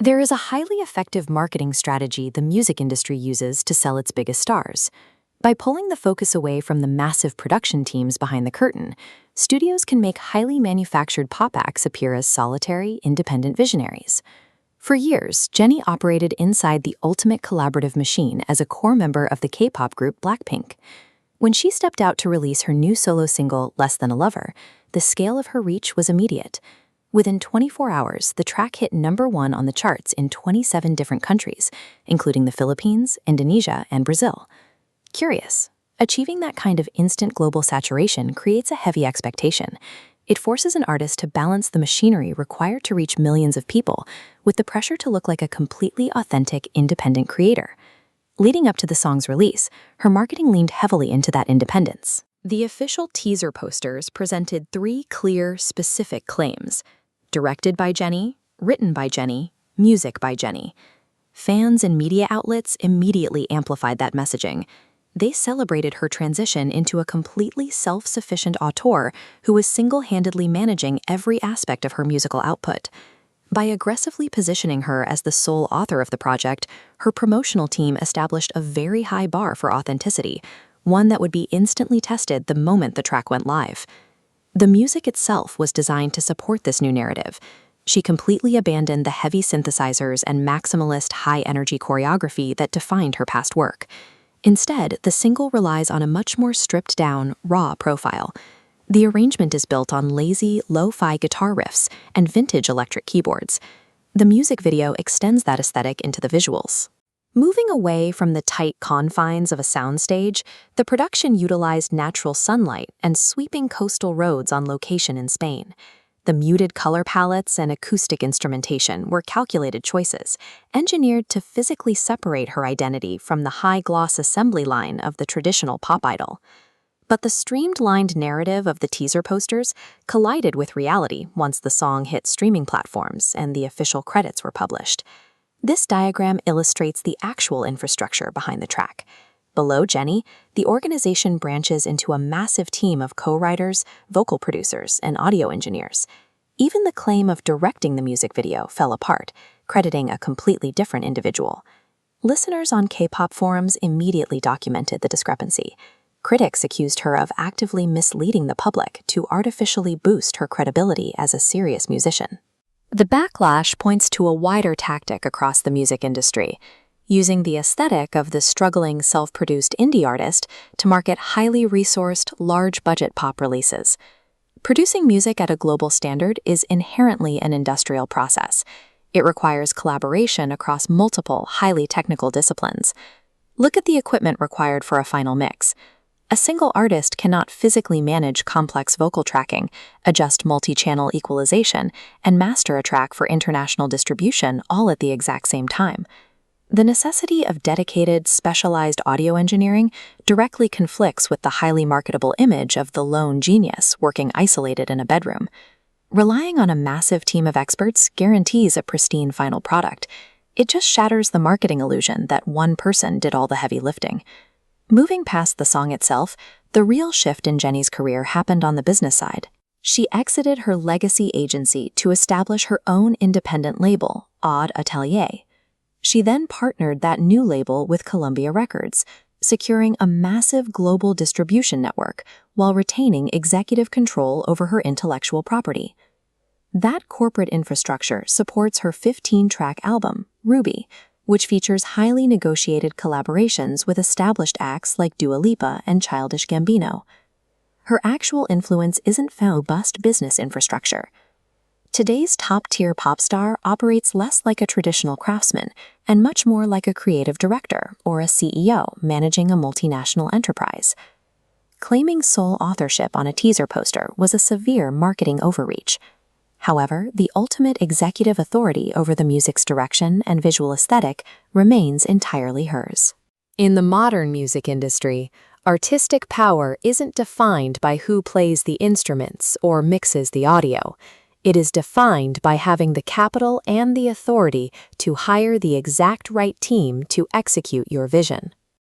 There is a highly effective marketing strategy the music industry uses to sell its biggest stars. By pulling the focus away from the massive production teams behind the curtain, studios can make highly manufactured pop acts appear as solitary, independent visionaries. For years, Jennie operated inside the ultimate collaborative machine as a core member of the K-pop group Blackpink. When she stepped out to release her new solo single, Less Than a Lover, the scale of her reach was immediate. Within 24 hours, the track hit #1 on the charts in 27 different countries, including the Philippines, Indonesia, and Brazil. Curious, achieving that kind of instant global saturation creates a heavy expectation. It forces an artist to balance the machinery required to reach millions of people with the pressure to look like a completely authentic, independent creator. Leading up to the song's release, her marketing leaned heavily into that independence. The official teaser posters presented 3 clear, specific claims: directed by Jennie, written by Jennie, music by Jennie. Fans and media outlets immediately amplified that messaging. They celebrated her transition into a completely self-sufficient auteur who was single-handedly managing every aspect of her musical output. By aggressively positioning her as the sole author of the project, her promotional team established a very high bar for authenticity, one that would be instantly tested the moment the track went live. The music itself was designed to support this new narrative. She completely abandoned the heavy synthesizers and maximalist high-energy choreography that defined her past work. Instead, the single relies on a much more stripped-down, raw profile. The arrangement is built on lazy, lo-fi guitar riffs and vintage electric keyboards. The music video extends that aesthetic into the visuals. Moving away from the tight confines of a soundstage, the production utilized natural sunlight and sweeping coastal roads on location in Spain. The muted color palettes and acoustic instrumentation were calculated choices, engineered to physically separate her identity from the high-gloss assembly line of the traditional pop idol. But the streamlined narrative of the teaser posters collided with reality once the song hit streaming platforms and the official credits were published. This diagram illustrates the actual infrastructure behind the track. Below Jennie, the organization branches into a massive team of co-writers, vocal producers, and audio engineers. Even the claim of directing the music video fell apart, crediting a completely different individual. Listeners on K-pop forums immediately documented the discrepancy. Critics accused her of actively misleading the public to artificially boost her credibility as a serious musician. The backlash points to a wider tactic across the music industry, using the aesthetic of the struggling self-produced indie artist to market highly resourced, large-budget pop releases. Producing music at a global standard is inherently an industrial process. It requires collaboration across multiple, highly technical disciplines. Look at the equipment required for a final mix. A single artist cannot physically manage complex vocal tracking, adjust multi-channel equalization, and master a track for international distribution all at the exact same time. The necessity of dedicated, specialized audio engineering directly conflicts with the highly marketable image of the lone genius working isolated in a bedroom. Relying on a massive team of experts guarantees a pristine final product. It just shatters the marketing illusion that one person did all the heavy lifting. Moving past the song itself, the real shift in Jennie's career happened on the business side. She exited her legacy agency to establish her own independent label, Odd Atelier. She then partnered that new label with Columbia Records, securing a massive global distribution network while retaining executive control over her intellectual property. That corporate infrastructure supports her 15-track album, Ruby, which features highly negotiated collaborations with established acts like Dua Lipa and Childish Gambino. Her actual influence isn't found in robust business infrastructure. Today's top-tier pop star operates less like a traditional craftsman and much more like a creative director or a CEO managing a multinational enterprise. Claiming sole authorship on a teaser poster was a severe marketing overreach. However, the ultimate executive authority over the music's direction and visual aesthetic remains entirely hers. In the modern music industry, artistic power isn't defined by who plays the instruments or mixes the audio. It is defined by having the capital and the authority to hire the exact right team to execute your vision.